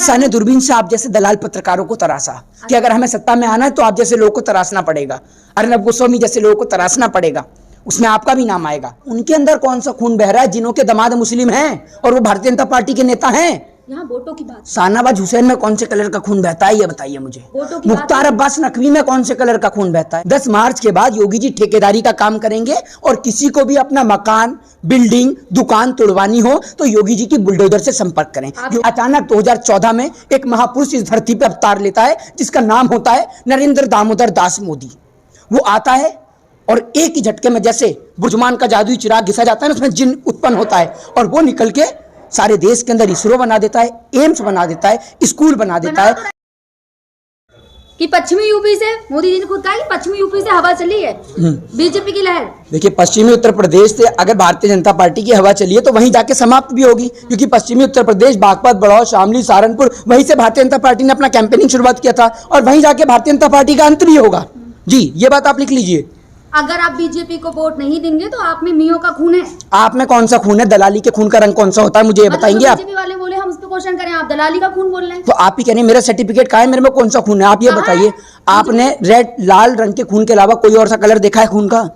ईसा ने दूरबीन से आप जैसे दलाल पत्रकारों को तराशा कि अगर हमें सत्ता में आना है तो आप जैसे लोगों को तराशना पड़ेगा, अर्नब गोस्वामी जैसे लोगों को तराशना पड़ेगा, उसमें आपका भी नाम आएगा। उनके अंदर कौन सा खून बह रहा है जिन्हों के दामाद मुस्लिम हैं और वो भारतीय जनता पार्टी के नेता हैं? यहाँ वोटों की बात, शाहनवाज हुसैन में कौन से कलर का खून बहता है ये बताइए मुझे। मुख्तार अब्बास नकवी में कौन से कलर का खून बहता है? 10 मार्च के बाद योगी जी ठेकेदारी का काम करेंगे और किसी को भी अपना मकान, बिल्डिंग, दुकान तोड़वानी हो तो योगी जी की बुलडोजर से संपर्क करें। जो अचानक 2014 में एक महापुरुष इस धरती पे अवतार लेता है जिसका नाम होता है नरेंद्र दामोदर दास मोदी। वो आता है और एक ही झटके में जैसे बुझमान का जादुई चिराग घिसा जाता है ना, उसमें जिन उत्पन्न होता है और वो निकल के सारे देश के अंदर इसरो बना देता है, एम्स बना देता है, स्कूल बना देता है। कि पश्चिमी यूपी से मोदी जी ने खुद कहा कि पश्चिमी यूपी से हवा चली है बीजेपी की लहर। देखिए, पश्चिमी उत्तर प्रदेश से अगर भारतीय जनता पार्टी की हवा चली है तो वहीं जाके समाप्त भी होगी, क्योंकि पश्चिमी उत्तर प्रदेश, बागपत, बड़ौर, शामली, सहारनपुर, वहीं से भारतीय जनता पार्टी ने अपना कैंपेनिंग शुरुआत किया था और वहीं जाके भारतीय जनता पार्टी का अंत भी होगा। जी, ये बात आप लिख लीजिए। अगर आप बीजेपी को वोट नहीं देंगे तो आप में मियों का खून है। आप में कौन सा खून है? दलाली के खून का रंग कौन सा होता है मुझे ये बताएंगे आप? बीजेपी वाले बोले हम उस पर क्वेश्चन करें, आप दलाली का खून बोल रहे हैं। तो आप ही कह रहे हैं मेरा सर्टिफिकेट कहाँ है, मेरे में कौन सा खून है? आप ये बताइए, आपने रेड लाल रंग के खून के अलावा कोई और सा कलर देखा है खून का?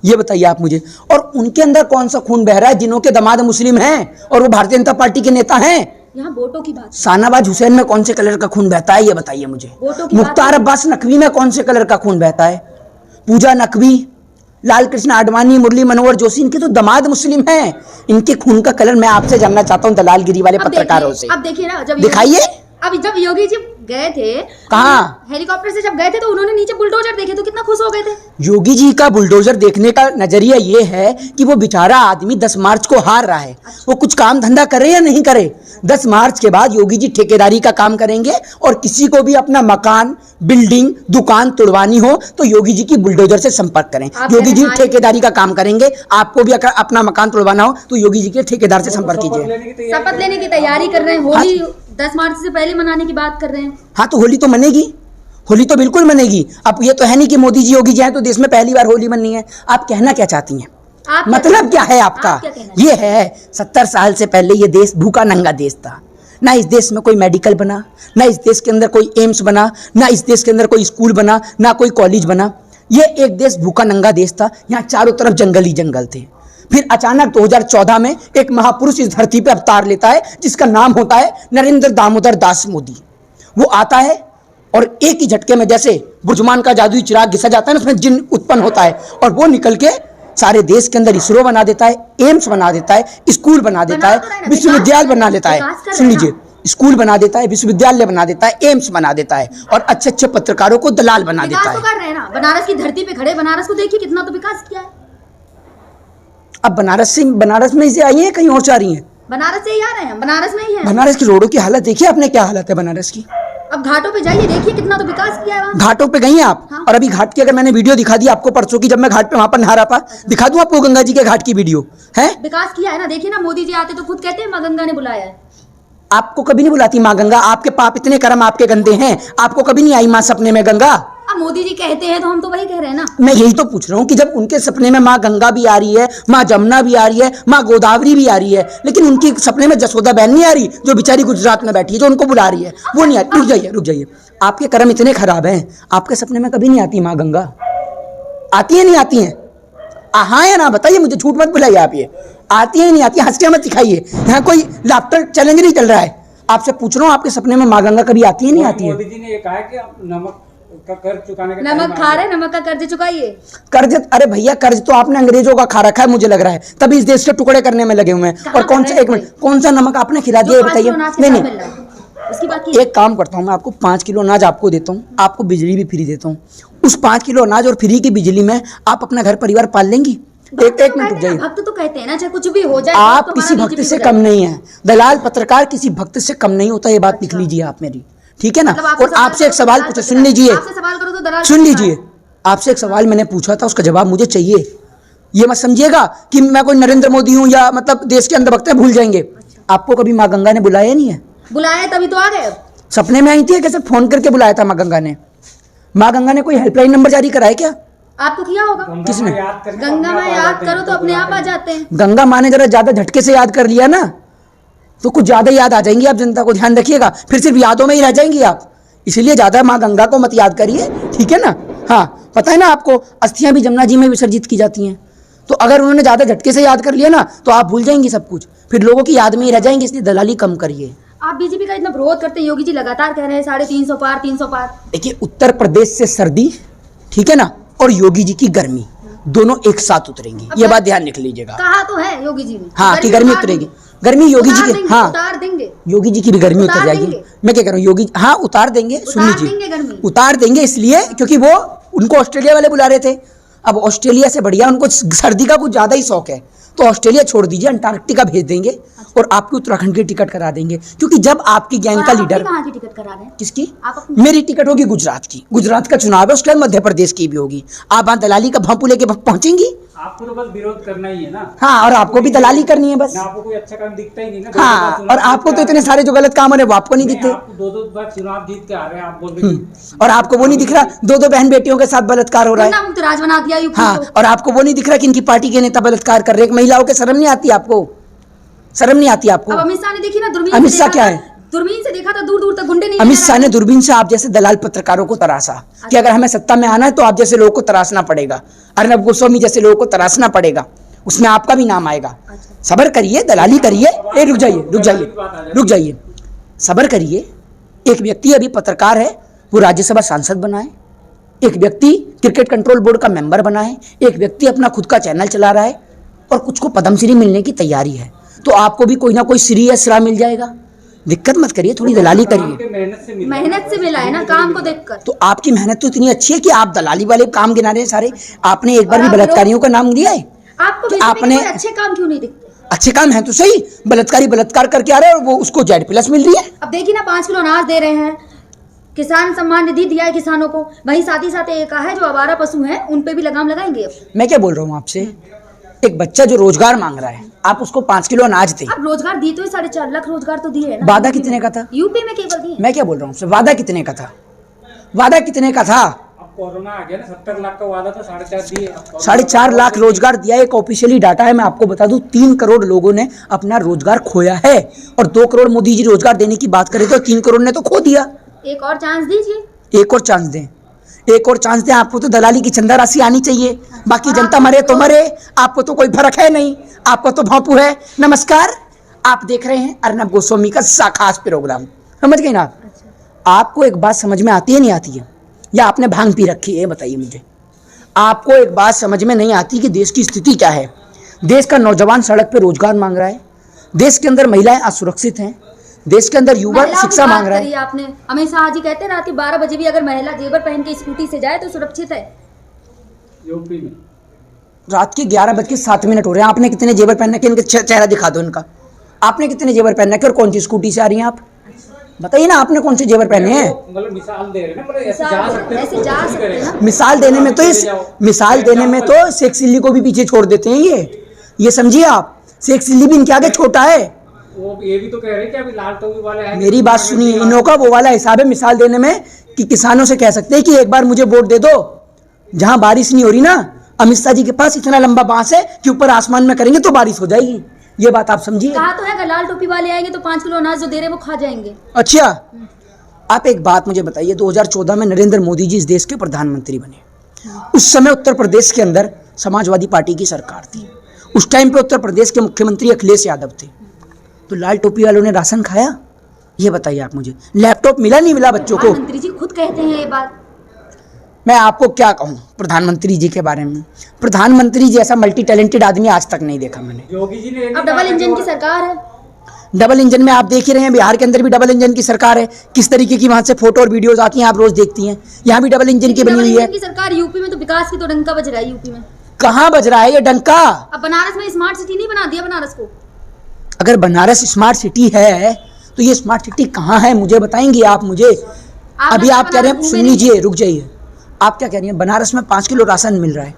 ये बताइए आप मुझे। और उनके अंदर कौन सा खून बह रहा है जिन्हों के दामाद मुस्लिम हैं और वो भारतीय जनता पार्टी के नेता हैं? यहाँ वोटों की बात, शाहनवाज हुसैन में कौन से कलर का खून बहता है ये बताइए मुझे। मुख्तार अब्बास नकवी में कौन से कलर का खून बहता है? पूजा नकवी, लाल कृष्ण आडवाणी, मुरली मनोहर जोशी, इनके तो दामाद मुस्लिम हैं। इनके खून का कलर मैं आपसे जानना चाहता हूँ दलालगिरी वाले पत्रकारों से। अब देखिए ना, जब दिखाइए। अब जब योगी जी गए थे कहाँ, हेलीकॉप्टर से जब गए थे तो उन्होंने नीचे बुलडोजर देखे तो कितना खुश हो गए थे। योगी जी का बुलडोजर देखने का नजरिया ये है कि वो बेचारा आदमी 10 मार्च को हार रहा है, वो कुछ काम धंधा करे या नहीं करे। 10 मार्च के बाद योगी जी ठेकेदारी का काम करेंगे और किसी को भी अपना मकान, बिल्डिंग, दुकान तोड़वानी हो तो योगी जी की बुलडोजर से संपर्क करें। योगी जी ठेकेदारी का काम करेंगे। आपको भी अगर अपना मकान तोड़वाना हो तो योगी जी के ठेकेदार से संपर्क कीजिए। शपथ लेने की तैयारी कर रहे हैं, होली 10 मार्च से पहले मनाने की बात कर रहे हैं। हाँ, तो होली तो मनेगी, होली तो बिल्कुल मनेगी। अब ये तो है नहीं कि मोदी जी योगी जी हैं तो देश में पहली बार होली मननी है। आप कहना क्या चाहती हैं? मतलब क्या है आपका? ये है 70 साल से पहले ये देश भूखा नंगा देश था। ना इस देश में कोई मेडिकल बना, ना इस देश के अंदर कोई एम्स बना, ना इस देश के अंदर कोई स्कूल बना, ना कोई कॉलेज बना। ये एक देश भूखा नंगा देश था, यहाँ चारों तरफ जंगल ही जंगल थे। फिर अचानक 2014 में एक महापुरुष इस धरती पे अवतार लेता है जिसका नाम होता है नरेंद्र दामोदर दास मोदी। वो आता है और एक ही झटके में जैसे बुझमान का जादुई चिराग घिसा जाता है ना, उसमें जिन उत्पन्न होता है और वो निकल के सारे देश के अंदर इसरो बना देता है, एम्स बना देता है, स्कूल बना देता है, विश्वविद्यालय बना देता है। सुन लीजिए, स्कूल बना देता है, विश्वविद्यालय बना देता है, एम्स बना देता है और अच्छे अच्छे पत्रकारों को दलाल बना देता है। कर रहे हैं ना, बनारस की धरती पे खड़े बनारस को देखिए कितना तो विकास किया है। अब बनारस में से आई है, कहीं और जा रही हैं? बनारस से ही आ रहे हैं, बनारस में ही है। बनारस की रोडों की हालत देखिए आपने, क्या हालत है बनारस की। अब घाटों पे जाइए, देखिए कितना तो विकास किया है वहाँ। घाटों पे गई हैं आप? हाँ। और अभी घाट की अगर मैंने वीडियो दिखा दी आपको परसों की, जब मैं घाट पे वहां पर नहा रहा था, दिखा दूं आपको गंगा जी के घाट की वीडियो है? विकास किया है ना, देखिए ना, मोदी जी आते तो खुद कहते हैं माँ गंगा ने बुलाया है। आपको कभी नहीं बुलाती माँ गंगा? आपके पाप इतने कर्म आपके गंदे हैं, आपको कभी नहीं आई माँ सपने में गंगा? अब मोदी जी कहते हैं तो हम तो वही कह रहे हैं ना। मैं यही तो पूछ रहा हूँ कि जब उनके सपने में माँ गंगा भी आ रही है, माँ जमुना भी आ रही है, माँ गोदावरी भी आ रही है, लेकिन उनके सपने में जसोदा बहन नहीं आ रही जो बेचारी गुजरात में बैठी है, जो उनको बुला रही है, वो नहीं आ रही। रुक जाइए, आपके कर्म इतने खराब हैं, आपके सपने में कभी नहीं आती माँ गंगा? आती है नहीं आती है? हाँ या ना बताइए मुझे, झूठ मत बुलाइए आप। ये आती है नहीं आती? हंस के मत दिखाइए, यहाँ कोई लाफ्टर चैलेंज नहीं चल रहा है। आपसे पूछ रहा हूँ, आपके सपने में माँ गंगा कभी आती है नहीं आती है? मोदी जी ने ये कहा कि नमक का कर्ज चुकाने का, नमक खा रहे, नमक का कर्ज चुकाइए। कर्ज? अरे भैया, कर्ज तो आपने अंग्रेजों का खा रखा है मुझे लग रहा है, तभी इस देश के टुकड़े करने में लगे हुए हैं। और कौन सा, एक मिनट, कौन सा नमक आपने खिला दिया बताइए? नहीं, एक काम करता हूँ मैं, आपको 5 किलो अनाज आपको देता हूँ, आपको बिजली भी फ्री देता हूँ। उस 5 किलो अनाज और फ्री की बिजली में आप अपना घर परिवार पाल लेंगी? एक मिनट रुक जाइए। भक्त तो कहते हैं ना, चाहे कुछ भी हो जाए आप किसी भक्त से कम नहीं है। दलाल पत्रकार किसी भक्त से कम नहीं होता, ये बात लिख लीजिए आप मेरी, ठीक है ना? और आपसे एक सवाल पूछा, सुन लीजिए, सुन लीजिए, आपसे एक सवाल मैंने पूछा था, उसका जवाब मुझे चाहिए। ये मत समझिएगा कि मैं कोई नरेंद्र मोदी हूँ या मतलब देश के अंदर भक्त भूल जाएंगे। आपको कभी माँ गंगा ने बुलाया नहीं है? बुलाया तभी तो आ गए। सपने में आई थी, कैसे फोन करके बुलाया था माँ गंगा ने? माँ गंगा ने कोई हेल्पलाइन नंबर जारी कराया क्या? आपको किया होगा। किसने? गंगा माँ याद करो तो अपने आप आ जाते हैं। गंगा माँ ने जरा ज्यादा झटके से याद कर लिया ना, तो कुछ ज़्यादा याद आ जाएंगी आप, जनता को ध्यान रखिएगा, फिर सिर्फ यादों में ही रह जाएंगी आप। इसलिए ज़्यादा माँ गंगा को मत याद करिए, ठीक है ना। हाँ, पता है ना आपको, अस्थियां भी जमुना जी में विसर्जित की जाती हैं। तो अगर उन्होंने ज़्यादा झटके से याद कर लिया ना तो आप भूल जाएंगी सब कुछ, फिर लोगों की याद में ही रह जाएंगे। इसलिए दलाली कम करिए। आप बीजेपी का इतना विरोध करते हैं, योगी जी लगातार कह रहे हैं 350 पार 300 पार। देखिए, उत्तर प्रदेश से सर्दी, ठीक है ना, और योगी जी की गर्मी दोनों एक साथ उतरेंगी, ये बात ध्यान रख लीजिएगा। कहा तो है योगी जी ने, हाँ, कि गर्मी उतरेगी। गर्मी योगी जी की, हाँ उतार देंगे, योगी जी की भी गर्मी उतर जाएगी। मैं क्या कह रहा हूँ, योगी हाँ उतार देंगे, सुन लीजिए, उतार देंगे इसलिए क्योंकि वो उनको ऑस्ट्रेलिया वाले बुला रहे थे। अब ऑस्ट्रेलिया से बढ़िया उनको सर्दी का कुछ ज़्यादा ही शौक है, तो ऑस्ट्रेलिया छोड़ दीजिए, अंटार्कटिका भेज देंगे और आपकी उत्तराखंड की टिकट करा देंगे। क्योंकि जब आपकी गैंग का लीडर, कहाँ की टिकट करा रहे हैं? किसकी? मेरी टिकट होगी गुजरात की, गुजरात का चुनाव है, उसके बाद मध्य प्रदेश की भी होगी। आप वहाँ दलाली का भांपू लेके पहुंचेंगी? आपको तो बस विरोध करना ही है ना। हाँ, और आपको भी दलाली करनी है बस। आपको कोई अच्छा काम दिखता ही नहीं ना। हाँ, और आपको तो इतने सारे जो गलत काम हो रहे हैं वो आपको नहीं दिखते। दो बार चुनाव जीत के आ रहे हैं, आप बोल रहे हैं और आपको वो नहीं दिख रहा दो बहन बेटियों के साथ बलात्कार हो रहा है। राज बना दिया यूपी। हाँ, और आपको वो नहीं दिख रहा कि इनकी पार्टी के नेता बलात्कार कर रहे हैं। महिलाओं के शर्म नहीं आती आपको? शर्म नहीं आती आपको? अमित शाह ने देखी ना, दूरबीन अमित शाह क्या है? दूरबीन से देखा था, दूर दूर तक गुंडे नहीं। अमित शाह ने दूरबीन से आप जैसे दलाल पत्रकारों को तराशा कि अगर हमें सत्ता में आना है तो आप जैसे लोगों को तराशना पड़ेगा, अर्नब गोस्वामी जैसे लोगों को तराशना पड़ेगा, उसमें आपका भी नाम आएगा। सब्र करिए, दलाली करिए। रुक जाइए, सब्र करिए। एक व्यक्ति अभी पत्रकार है, वो राज्यसभा सांसद बना है। एक व्यक्ति क्रिकेट कंट्रोल बोर्ड का मेंबर बना है। एक व्यक्ति अपना खुद का चैनल चला रहा है और कुछ को पद्मश्री मिलने की तैयारी है। तो आपको भी कोई ना कोई श्री या श्रा मिल जाएगा। दिक्कत मत करिए, थोड़ी दलाली करिए। मेहनत से मिला है ना, काम को देखकर। तो आपकी मेहनत तो इतनी अच्छी है कि आप दलाली वाले काम गिना रहे हैं सारे। आपने एक बार भी बलात्कारियों का नाम लिया है? आपको आपने अच्छे काम क्यों नहीं दिखते? अच्छे काम है तो सही, बलात्कारी बलात्कार करके आ रहे हैं और वो उसको Z+ मिल रही है। अब देखिए ना, 5 किलो अनाज दे रहे हैं, किसान सम्मान निधि दिया है किसानों को। वहीं साथ ही साथ एक है जो आवारा पशु हैं, उन पे भी लगाम लगाएंगे। मैं क्या बोल रहा हूँ आपसे, एक बच्चा जो रोजगार मांग रहा है, आप उसको 5 किलो अनाज दे। अब रोजगार दिए तो 4.5 लाख रोजगार तो दिए है ना। वादा कितने का था? यूपी में केवल दिए। मैं क्या बोल रहा हूँ, वादा कितने का था? वादा कितने का था? कोरोना आ गया ना, 70 लाख का वादा था, 4.5 दिए। 4.5 लाख रोजगार दिया। एक ऑफिशियली डाटा है, मैं आपको बता दूं, 3 करोड़ लोगों ने अपना रोजगार खोया है और 2 करोड़ मोदी जी रोजगार देने की बात करे तो 3 करोड़ ने तो खो दिया। एक और चांस दीजिए। एक और चांस दें, एक और चांस दें। आपको तो दलाली की चंदा राशि आनी चाहिए, बाकी जनता मरे तो मरे, आपको तो कोई फर्क है नहीं, आपका तो भांपू है। नमस्कार, आप देख रहे हैं अर्नब गोस्वामी का खास प्रोग्राम। समझ गए ना आप? आपको एक बात समझ में आती है नहीं आती है, या आपने भांग पी रखी है? बताइए मुझे। आपको एक बात समझ में नहीं आती कि देश की स्थिति क्या है। देश का नौजवान सड़क पे रोजगार मांग रहा है, देश के अंदर महिलाएं असुरक्षित हैं, देश के अंदर युवा शिक्षा मांग रहा है। आपने अमित शाह जी कहते हैं रात के 12 बजे भी अगर महिला जेवर पहन के स्कूटी से जाए तो सुरक्षित है। यूपी में रात के 11:07 हो रहे हैं। आपने कितने जेवर पहन रखे? इनका चेहरा दिखा दो इनका। आपने कितने जेवर पहन रखे और कौन सी स्कूटी से आ रही हैं आप? बताइए ना, आपने कौन से जेवर पहने हैं? मतलब मिसाल दे रहे हैं ना, मतलब ऐसे जा सकते हैं। मिसाल देने में तो शेख चिल्ली को भी पीछे छोड़ देते हैं। ये समझिए आप, शेख चिल्ली भी इनके आगे छोटा है। वो ये भी तो कह रहे हैं कि अभी लाल टोपी वाले हैं। मेरी बात सुनिए, इनों का वो वाला हिसाब है मिसाल देने में कि किसानों से कह सकते हैं कि एक बार मुझे वोट दे दो। जहां बारिश नहीं हो रही ना, अमित शाह जी के पास इतना लंबा बांस है कि ऊपर आसमान में करेंगे तो बारिश हो जाएगी। ये बात आप समझिए। कहा तो है अगर लाल टोपी वाले आएंगे तो 5 किलो अनाज जो दे रहे हैं वो खा जाएंगे। अच्छा, आप एक बात मुझे बताइए, 2014 में नरेंद्र मोदी जी इस देश के प्रधानमंत्री बने। उस समय उत्तर प्रदेश के अंदर समाजवादी पार्टी की सरकार थी। उस टाइम पे उत्तर प्रदेश के मुख्यमंत्री अखिलेश यादव थे। तो लाल टोपी वालों ने राशन खाया? ये बताइए आप मुझे। लैपटॉप मिला नहीं मिला बच्चों को? प्रधानमंत्री जी खुद कहते हैं ये बात। मैं आपको क्या कहूँ प्रधानमंत्री जी के बारे में। प्रधानमंत्री जी ऐसा मल्टी टैलेंटेड आदमी आज तक नहीं देखा मैंने। योगी जी ने अब डबल इंजन की सरकार है। डबल इंजन में आप देख ही रहे हैं, बिहार के अंदर भी डबल इंजन की सरकार है। किस तरीके की वहां से फोटो और वीडियोस आती हैं, आप रोज देखती हैं। यहाँ भी डबल इंजन की बनी हुई है। डबल इंजन की सरकार यूपी में, तो विकास की तो डंका बज रहा है यूपी में। कहाँ बज रहा है ये डंका? अब बनारस में स्मार्ट सिटी नहीं बना दिया बनारस को। अगर बनारस स्मार्ट सिटी है तो ये स्मार्ट सिटी कहाँ है मुझे बताएंगे आप मुझे? अभी आप कह रहे हैं, सुन लीजिए, रुक जाइए। आप क्या कह रही हैं? बनारस में 5 किलो राशन मिल रहा है।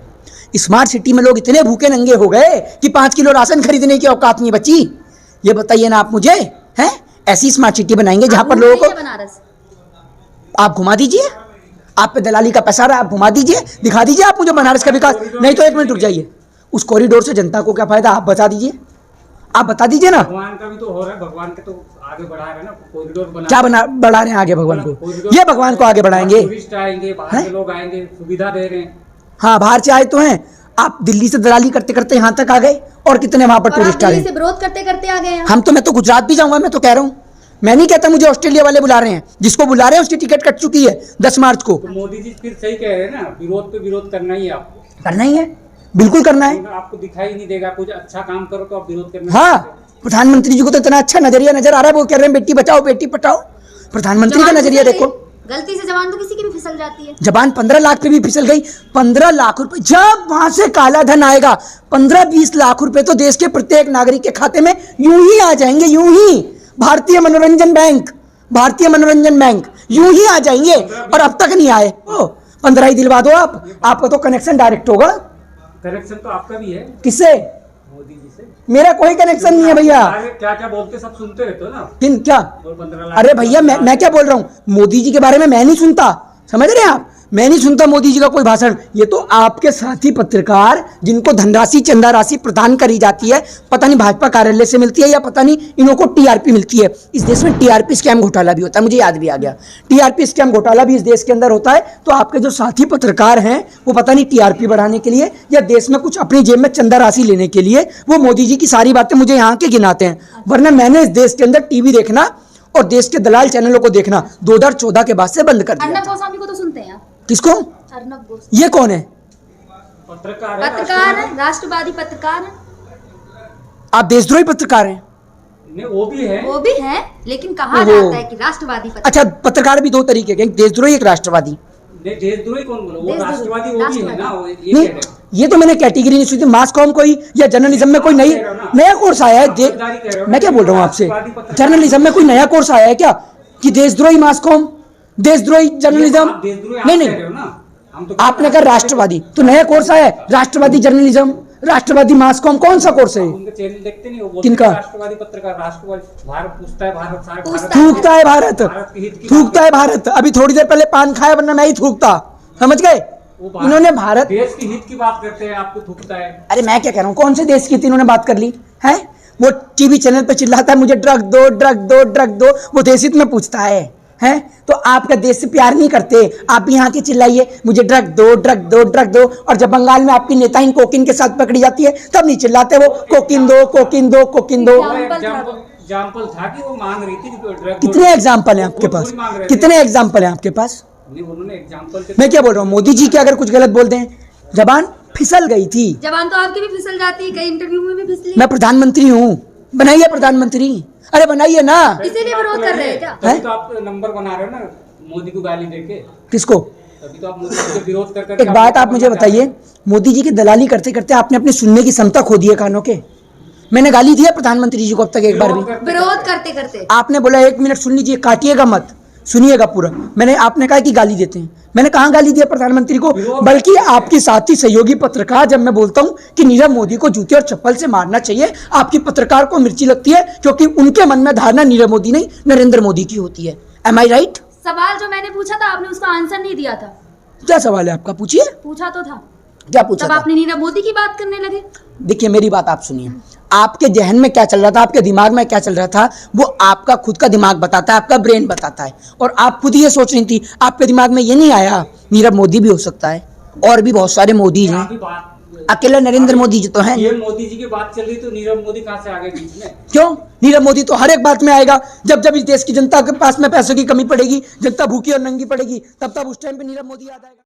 स्मार्ट सिटी में लोग इतने भूखे नंगे हो गए कि 5 किलो राशन खरीदने की औकात नहीं बची। ये बताइए ना आप मुझे, हैं? ऐसी स्मार्ट सिटी बनाएंगे जहां पर लोगों को, बनारस आप घुमा दीजिए। आप पे दलाली का पैसा रहा है, आप घुमा दीजिए, दिखा दीजिए आप मुझे बनारस का विकास। नहीं तो 1 मिनट रुक जाइए। उस कॉरिडोर से जनता को क्या फायदा, आप बता दीजिए। आप बता दीजिए ना। भगवान का भी तो हो रहा है, भगवान के तो आगे बढ़ा रहे हैं ना, कॉरिडोर बना क्या बढ़ा रहे हैं आगे भगवान को? ये भगवान को आगे बढ़ाएंगे? टूरिस्ट आएंगे, बाहर के लोग आएंगे, सुविधा दे रहे हैं। हाँ, बाहर से आए तो हैं। आप दिल्ली से दलाली करते करते यहाँ तक आ गए, और कितने वहां पर और आप टूरिस्ट आ दिल्ली गए। से विरोध करते करते आ गए यहाँ। मैं तो गुजरात भी जाऊंगा, मैं तो कह रहा हूँ। मैं नहीं कहता मुझे ऑस्ट्रेलिया वाले बुला रहे हैं, जिसको बुला रहे हैं उसकी टिकट कट चुकी है 10 मार्च को। तो मोदी जी फिर सही कह रहे हैं ना, विरोध पे विरोध करना ही है आपको, करना ही है, बिल्कुल करना है। आपको दिखाई नहीं देगा, कुछ अच्छा काम करो तो आप विरोध करना। हाँ, प्रधानमंत्री जी को तो इतना अच्छा नजरिया नजर आ रहा है, वो कह रहे हैं बेटी बचाओ बेटी पढ़ाओ। प्रधानमंत्री का नजरिया देखो। गलती से जबान तो किसी की भी फिसल जाती है। जबान 15 लाख पे भी फिसल गई। 15 लाख रुपए, जब वहां से काला धन आएगा 15-20 लाख रुपए तो देश के प्रत्येक नागरिक के खाते में यूं ही आ जाएंगे, यूं ही। भारतीय मनोरंजन बैंक यूं ही आ जाएंगे, और अब तक नहीं आए। 15 ही दिलवा दो आप, आपका तो कनेक्शन डायरेक्ट होगा। कनेक्शन तो आपका भी है। किससे? मोदी जी से। मेरा कोई कनेक्शन नहीं है भैया। क्या क्या बोलते सब सुनते रहते हो ना। किन क्या? 15 लाख। अरे भैया, मैं क्या बोल रहा हूँ, मोदी जी के बारे में मैं नहीं सुनता, समझ रहे हैं आप? मैं नहीं सुनता मोदी जी का कोई भाषण। ये तो आपके साथी पत्रकार, जिनको धनराशि चंदा राशि प्रदान करी जाती है, पता नहीं भाजपा कार्यालय से मिलती है या पता नहीं इन्हों को टीआरपी मिलती है। इस देश में टीआरपी स्कैम घोटाला भी होता है, मुझे याद भी आ गया। टीआरपी स्कैम घोटाला भी इस देश के अंदर होता है। तो आपके जो साथी पत्रकार हैं, वो पता नहीं टीआरपी बढ़ाने के लिए या देश में कुछ अपनी जेब में चंदा राशि लेने के लिए वो मोदी जी की सारी बातें मुझे यहाँ के गिनाते हैं। वरना मैंने इस देश के अंदर टीवी देखना और देश के दलाल चैनलों को देखना 2014 के बाद से बंद कर दिया। अर्नब गोस्वामी को तो सुनते हैं आप? किसको? अर्नब गोस्वामी। ये कौन है? पत्रकार है, राष्ट्रवादी पत्रकार है। आप देशद्रोही पत्रकार हैं? नहीं, वो भी है, लेकिन कहा जाता है कि राष्ट्रवादी पत्रकार। अच्छा, पत्रकार भी दो तरीके के, एक देशद्रोही एक राष्ट्रवादी। देशद्रोही कौन बोला? वो राष्ट्रवादी वो भी है ना, वो ये नहीं, कह रहे हैं। ये तो मैंने कैटेगरी नहीं सुनी। मास कॉम कोई या जर्नलिज्म में कोई नया कोर्स आया है? मैं क्या बोल रहा हूँ आपसे, जर्नलिज्म में कोई नया कोर्स आया है क्या कि देशद्रोही मास कॉम, देशद्रोही जर्नलिज्म? नहीं, आपने कहा राष्ट्रवादी, तो नया कोर्स आया है राष्ट्रवादी जर्नलिज्म, राष्ट्रवादी मास कॉम। कौन सा कोर्स है? चैनल देखते नहीं, वो बोलते किनका? राष्ट्रवादी पत्रकार, राष्ट्रवादी भारत पूछता है, भारत थूकता है भारत, थूकता है भारत। अभी थोड़ी देर पहले पान खाया, वरना मैं ही थूकता, समझ गए? इन्होंने भारत देश के हित की बात करते हैं, आपको थूकता है। अरे मैं क्या कह रहा हूँ, कौन से देश की थी इन्होंने बात कर ली है? वो टीवी चैनल पे चिल्लाता है मुझे ड्रग दो ड्रग दो ड्रग दो, वो देश हित में पूछता है। तो आपका देश से प्यार नहीं करते, आप भी यहाँ के चिल्लाइए मुझे ड्रग दो ड्रग दो ड्रग दो, और जब बंगाल में आपकी नेताइन कोकिन के साथ पकड़ी जाती है तब नहीं चिल्लाते वो कोकिन दो कोकिन दो कोकिन दो। एग्जाम्पल था कि वो मांग रही थी ड्रग। कितने एग्जाम्पल हैं आपके पास? कितने एग्जाम्पल हैं आपके पास? उन्होंने एग्जाम्पल। मैं क्या बोल रहा हूँ, मोदी जी की अगर कुछ गलत बोल दें, जबान फिसल गई थी। जबान तो आपकी भी फिसल जाती है, कई इंटरव्यू में भी फिसली। मैं प्रधानमंत्री हूँ, बनाइए प्रधानमंत्री। अरे बनाइए ना। इसीलिए विरोध कर रहे हैं क्या? तभी तो आप नंबर बना रहे हो ना, मोदी को गाली देके। किसको? तभी तो आप मोदी के विरोध कर। एक बात आप मुझे बताइए, मोदी जी की दलाली करते करते आपने अपनी सुनने की क्षमता खो दी है कानों के। मैंने गाली दिया प्रधानमंत्री जी को अब तक एक बार भी? विरोध करते करते आपने बोला 1 मिनट सुन लीजिए, काटिएगा मत, सुनिएगा पूरा। आपने कहा कि गाली देते हैं, मैंने कहाँ गाली दिया प्रधानमंत्री को? बल्कि आपकी साथी सहयोगी पत्रकार, जब मैं बोलता हूँ कि नीरव मोदी को जूते और चप्पल से मारना चाहिए, आपकी पत्रकार को मिर्ची लगती है, क्योंकि उनके मन में धारणा नीरव मोदी नहीं नरेंद्र मोदी की होती है। एम आई राइट? सवाल जो मैंने पूछा था आपने उसका आंसर नहीं दिया था। क्या सवाल है आपका? पूछिए। पूछा तो था। क्या पूछा तब था? आपने नीरव मोदी की बात करने लगे। देखिए मेरी बात आप सुनिए, आपके जहन में क्या चल रहा था, आपके दिमाग में क्या चल रहा था, वो आपका खुद का दिमाग बताता है, आपका ब्रेन बताता है। और आप खुद ये सोच रही थी, आपके दिमाग में ये नहीं आया नीरव मोदी भी हो सकता है, और भी बहुत सारे मोदी हैं, अकेला नरेंद्र मोदी जी तो हैं। ये मोदी जी की बात चल रही तो नीरव मोदी कहाँ से आ गए बीच में? क्यों? नीरव मोदी तो हर एक बात में आएगा। जब जब इस देश की जनता के पास में पैसों की कमी पड़ेगी, जनता भूखी और नंगी पड़ेगी, तब तब उस टाइम पे नीरव मोदी याद आएगा।